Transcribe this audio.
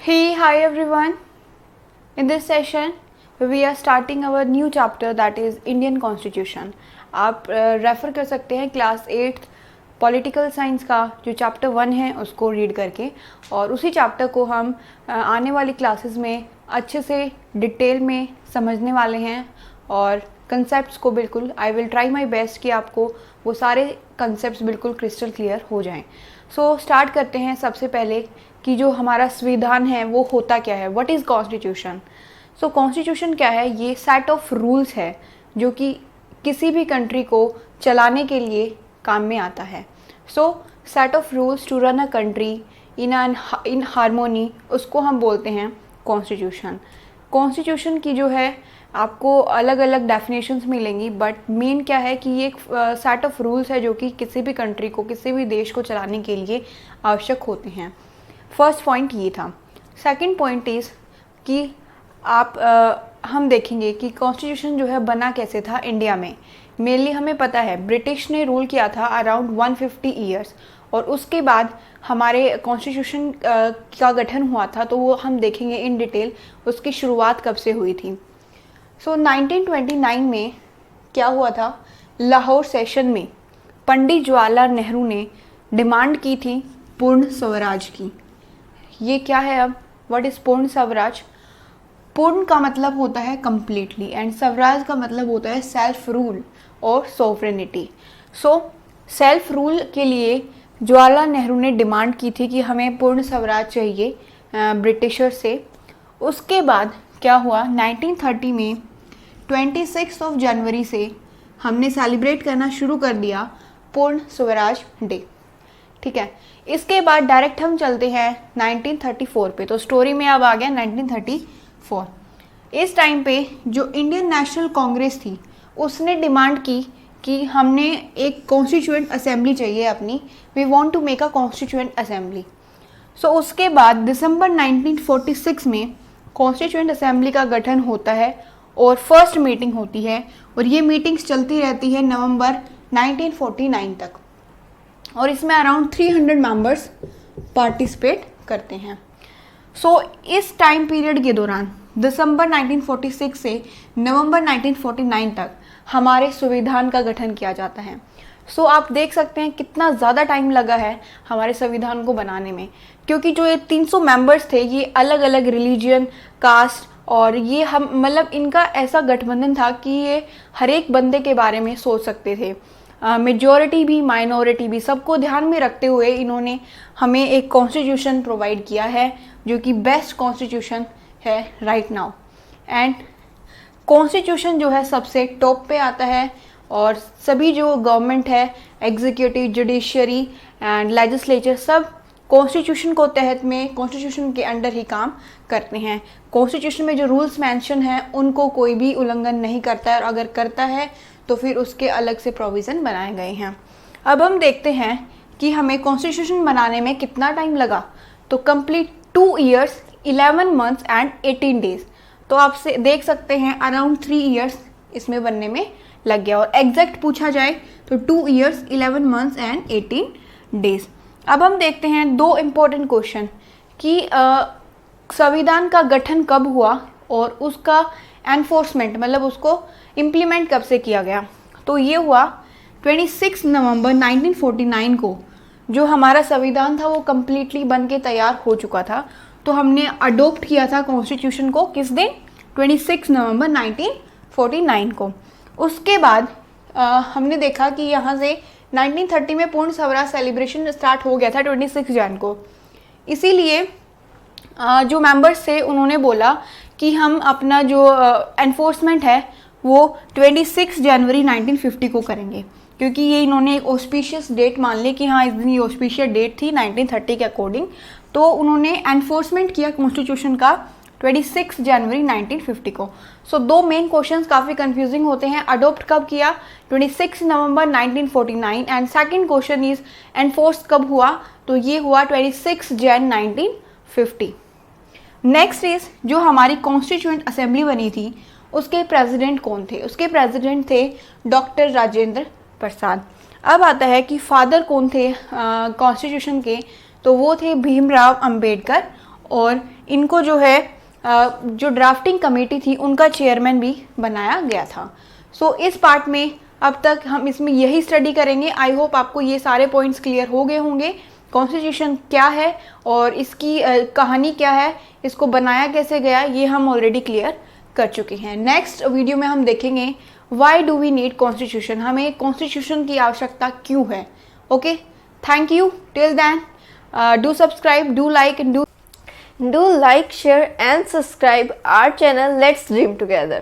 Hey, hi everyone. In this session, we are starting our new chapter that is Indian Constitution. आप refer कर सकते हैं class 8th political science का जो chapter 1 है उसको रीड करके, और उसी चैप्टर को हम आने वाली क्लासेस में अच्छे से डिटेल में समझने वाले हैं और कंसेप्ट्स को बिल्कुल I will try my best कि आपको वो सारे कंसेप्ट्स बिल्कुल क्रिस्टल क्लियर हो जाएं। सो स्टार्ट करते हैं सबसे पहले कि जो हमारा संविधान है वो होता क्या है, what is constitution. So constitution क्या है, ये सेट ऑफ रूल्स है जो कि किसी भी कंट्री को चलाने के लिए काम में आता है। So set of rules to run a country in harmony, उसको हम बोलते हैं कॉन्स्टिट्यूशन। कॉन्स्टिट्यूशन की जो है आपको अलग अलग डेफिनेशंस मिलेंगी, बट मेन क्या है कि ये एक सेट ऑफ रूल्स है जो कि किसी भी कंट्री को, किसी भी देश को चलाने के लिए आवश्यक होते हैं। फर्स्ट पॉइंट ये था। सेकंड पॉइंट इज़ कि हम देखेंगे कि कॉन्स्टिट्यूशन जो है बना कैसे था इंडिया में। मेनली हमें पता है ब्रिटिश ने रूल किया था अराउंड 150 ईयर्स, और उसके बाद हमारे कॉन्स्टिट्यूशन का गठन हुआ था, तो वो हम देखेंगे इन डिटेल उसकी शुरुआत कब से हुई थी। सो 1929 में क्या हुआ था, लाहौर सेशन में पंडित जवाहरलाल नेहरू ने डिमांड की थी पूर्ण स्वराज की। ये क्या है अब, व्हाट इज़ पूर्ण स्वराज? पूर्ण का मतलब होता है कम्प्लीटली एंड स्वराज का मतलब होता है सेल्फ रूल और सोवरेनिटी। सो सेल्फ रूल के लिए जवाहरलाल नेहरू ने डिमांड की थी कि हमें पूर्ण स्वराज चाहिए ब्रिटिशर से। उसके बाद क्या हुआ, 1930 में 26 जनवरी से हमने सेलिब्रेट करना शुरू कर दिया पूर्ण स्वराज डे। ठीक है, इसके बाद डायरेक्ट हम चलते हैं 1934 पे। तो स्टोरी में अब आ गया 1934। इस टाइम पे जो इंडियन नेशनल कांग्रेस थी उसने डिमांड की कि हमने एक कॉन्स्टिट्यूएंट असेंबली चाहिए अपनी, we want to make a constituent assembly. So उसके बाद दिसंबर 1946 में कॉन्स्टिट्यूएंट असेंबली का गठन होता है और फर्स्ट मीटिंग होती है, और ये मीटिंग्स चलती रहती है नवंबर 1949 तक, और इसमें अराउंड 300 मेंबर्स पार्टिसिपेट करते हैं। सो इस टाइम पीरियड के दौरान दिसंबर 1946 से नवंबर 1949 तक हमारे संविधान का गठन किया जाता है। सो आप देख सकते हैं कितना ज़्यादा टाइम लगा है हमारे संविधान को बनाने में, क्योंकि जो ये 300 मेंबर्स थे ये अलग अलग रिलीजन, कास्ट, और ये हम मतलब इनका ऐसा गठबंधन था कि ये हर एक बंदे के बारे में सोच सकते थे, मेजॉरिटी भी माइनॉरिटी भी, सबको ध्यान में रखते हुए इन्होंने हमें एक कॉन्स्टिट्यूशन प्रोवाइड किया है जो कि बेस्ट कॉन्स्टिट्यूशन है राइट नाउ। एंड कॉन्स्टिट्यूशन जो है सबसे टॉप पे आता है, और सभी जो गवर्नमेंट है, एग्जीक्यूटिव, जुडिशरी एंड लेजिस्लेचर, सब कॉन्स्टिट्यूशन को तहत में कॉन्स्टिट्यूशन के अंडर ही काम करते हैं। कॉन्स्टिट्यूशन में जो रूल्स मेंशन हैं उनको कोई भी उल्लंघन नहीं करता है, और अगर करता है तो फिर उसके अलग से प्रोविज़न बनाए गए हैं। अब हम देखते हैं कि हमें कॉन्स्टिट्यूशन बनाने में कितना टाइम लगा। तो complete 2 years 11 months and 18 days। तो आपसे देख सकते हैं अराउंड 3 years इसमें बनने में लग गया, और एग्जैक्ट पूछा जाए तो 2 years 11 months एंड 18 days। अब हम देखते हैं 2 इम्पोर्टेंट क्वेश्चन कि संविधान का गठन कब हुआ और उसका एनफोर्समेंट मतलब उसको इम्प्लीमेंट कब से किया गया। तो ये हुआ 26 नवंबर 1949 को। जो हमारा संविधान था वो कम्प्लीटली बन के तैयार हो चुका था, तो हमने अडोप्ट किया था कॉन्स्टिट्यूशन को किस दिन, 26 नवंबर 1949 को। उसके बाद हमने देखा कि यहाँ से 1930 में पूर्ण स्वराज सेलिब्रेशन स्टार्ट हो गया था 26 जन को। इसीलिए जो मेंबर्स थे उन्होंने बोला कि हम अपना जो एनफोर्समेंट है वो 26 जनवरी 1950 को करेंगे, क्योंकि ये इन्होंने एक ऑस्पिशियस डेट मान ली कि हाँ इस दिन ये ऑस्पिशियस डेट थी 1930 के अकॉर्डिंग। तो उन्होंने एनफोर्समेंट किया कॉन्स्टिट्यूशन का 26 जनवरी 1950 को। सो 2 मेन क्वेश्चंस काफ़ी कंफ्यूजिंग होते हैं, अडोप्ट कब किया 26 नवंबर 1949, and second question is enforce कब हुआ, तो ये हुआ 26 जन 1950। नेक्स्ट इज जो हमारी कॉन्स्टिट्यूएंट असेंबली बनी थी उसके प्रेसिडेंट कौन थे, उसके प्रेसिडेंट थे डॉक्टर राजेंद्र प्रसाद। अब आता है कि फादर कौन थे कॉन्स्टिट्यूशन के, तो वो थे भीमराव अंबेडकर, और इनको जो है जो ड्राफ्टिंग कमेटी थी उनका चेयरमैन भी बनाया गया था। सो इस पार्ट में अब तक हम इसमें यही स्टडी करेंगे। आई होप आपको ये सारे पॉइंट्स क्लियर हो गए होंगे। कॉन्स्टिट्यूशन क्या है और इसकी कहानी क्या है, इसको बनाया कैसे गया, ये हम ऑलरेडी क्लियर कर चुके हैं। नेक्स्ट वीडियो में हम देखेंगे why do we need constitution, हमें कॉन्स्टिट्यूशन की आवश्यकता क्यों है। Okay, thank you. Till then do subscribe, do like and Do like, share and subscribe our channel. Let's dream together.